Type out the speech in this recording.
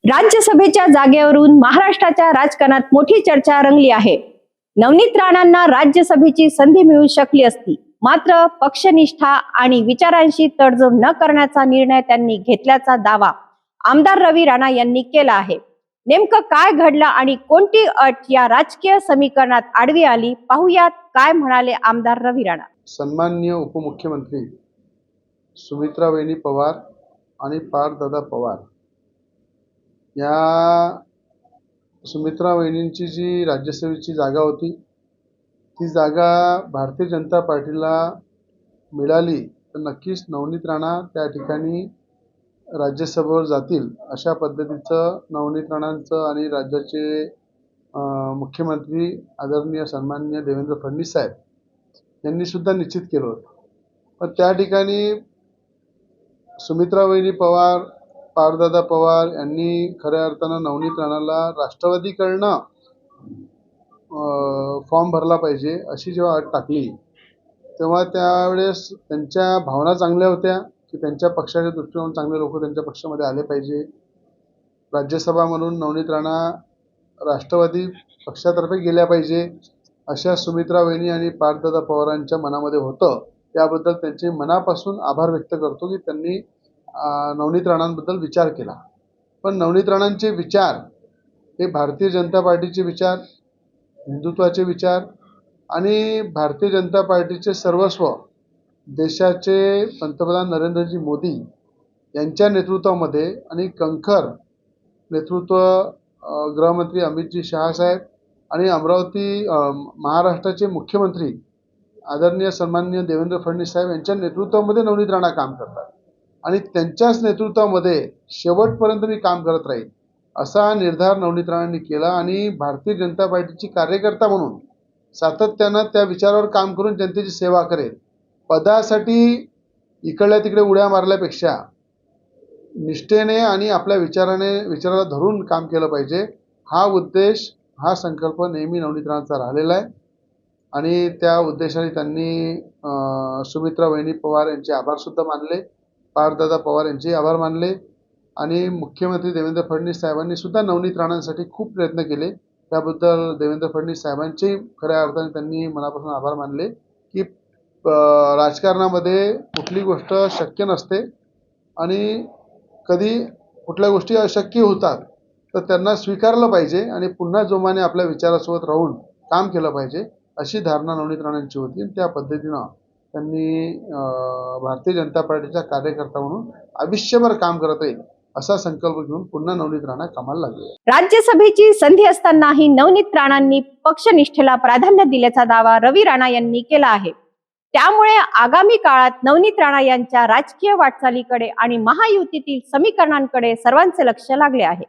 राज्यसभेच्या जागेवरून महाराष्ट्राच्या राजकारणात मोठी चर्चा रंगली आहे। नवनीत राणांना राज्यसभेची संधी मिळू शकली असती, मात्र पक्षनिष्ठा आणि विचारांशी तडजोड न करण्याचा निर्णय त्यांनी घेतल्याचा दावा आमदार रवी राणा यांनी केला आहे। नेमकं काय घडलं आणि कोणती अट या राजकीय समीकरणात आडवी आली, पाहुयात काय म्हणाले आमदार रवी राणा। सन्माननीय उपमुख्यमंत्री सुमित्रावहिनी पवार आणि पार्थदादा पवार या सुमित्रा वहिनींची जी राज्यसभेची जागा होती ती जागा भारतीय जनता पार्टीला मिळाली तर नक्कीच नवनीत राणा त्या ठिकाणी राज्यसभेवर जातील अशा पद्धतीचं नवनीत राणांचं आणि राज्याचे मुख्यमंत्री आदरणीय सन्माननीय देवेंद्र फडणवीस साहेब यांनी सुद्धा निश्चित केलं होतं। पण त्या ठिकाणी सुमित्रा वहिनी पवार पार्थदादा पवार यांनी खऱ्या अर्थानं नवनीत राणाला राष्ट्रवादीकडनं फॉर्म भरला पाहिजे अशी जेव्हा अट टाकली तेव्हा त्यावेळेस त्यांच्या भावना चांगल्या होत्या की त्यांच्या पक्षाच्या दृष्टीने चांगले लोक त्यांच्या पक्षामध्ये आले पाहिजे। राज्यसभा म्हणून नवनीत राणा राष्ट्रवादी पक्षातर्फे गेल्या पाहिजे अशा सुमित्रा वहिनी आणि पार्थदादा पवारांच्या मनामध्ये होतं। त्याबद्दल त्यांचे मनापासून आभार व्यक्त करतो की त्यांनी नवनीत राणांबद्दल विचार केला। पण नवनीत राणांचे विचार हे भारतीय जनता पार्टीचे विचार, हिंदुत्वाचे विचार आणि भारतीय जनता पार्टीचे सर्वस्व देशाचे पंतप्रधान नरेंद्रजी मोदी यांच्या नेतृत्वामध्ये आणि कणखर नेतृत्व गृहमंत्री अमितजी शहा साहेब आणि अमरावती महाराष्ट्राचे मुख्यमंत्री आदरणीय सन्माननीय देवेंद्र फडणवीस साहेब यांच्या नेतृत्वामध्ये नवनीत राणा काम करतात आणि त्यांच्याच नेतृत्वामध्ये शेवटपर्यंत मी काम करत राहील असा निर्धार नवनीत राणांनी केला आणि भारतीय जनता पार्टीची कार्यकर्ता म्हणून सातत्यानं त्या विचारावर काम करून जनतेची सेवा करेल। पदासाठी इकडल्या तिकडे उड्या मारल्यापेक्षा निष्ठेने आणि आपल्या विचाराला धरून काम केलं पाहिजे, हा उद्देश हा संकल्प नेहमी नवनीत राणांचा राहिलेला आहे आणि त्या उद्देशाने त्यांनी सुमित्रा वहिनी पवार यांचे आभार सुद्धा मानले, पार्थदादा पवार यांचे आभार मानले आणि मुख्यमंत्री देवेंद्र फडणवीस साहेबांनी सुद्धा नवनीत राणांसाठी खूप प्रयत्न केले। त्याबद्दल देवेंद्र फडणवीस साहेबांचे खऱ्या अर्थाने त्यांनी मनापासून आभार मानले की राजकारणामध्ये कुठली गोष्ट शक्य नसते आणि कधी कुठल्या गोष्टी अशक्य होतात तर त्यांना स्वीकारलं पाहिजे आणि पुन्हा जोमाने आपल्या विचारासोबत राहून काम केलं पाहिजे अशी धारणा नवनीत राणांची होती आणि त्या पद्धतीनं त्यांनी भारतीय जनता पार्टीचा कार्यकर्ता म्हणून आयुष्यभर काम करत येईल असा संकल्प घेऊन पुन्हा नवनीत राणा कामाला लागले। राज्यसभेची संधी असतानाही नवनीत राणांनी पक्षनिष्ठेला प्राधान्य दिल्याचा दावा रवी राणा यांनी केला आहे। त्यामुळे आगामी काळात नवनीत राणा यांच्या राजकीय वाटचालीकडे आणि महायुतीतील समीकरणांकडे सर्वांचे लक्ष लागले आहे।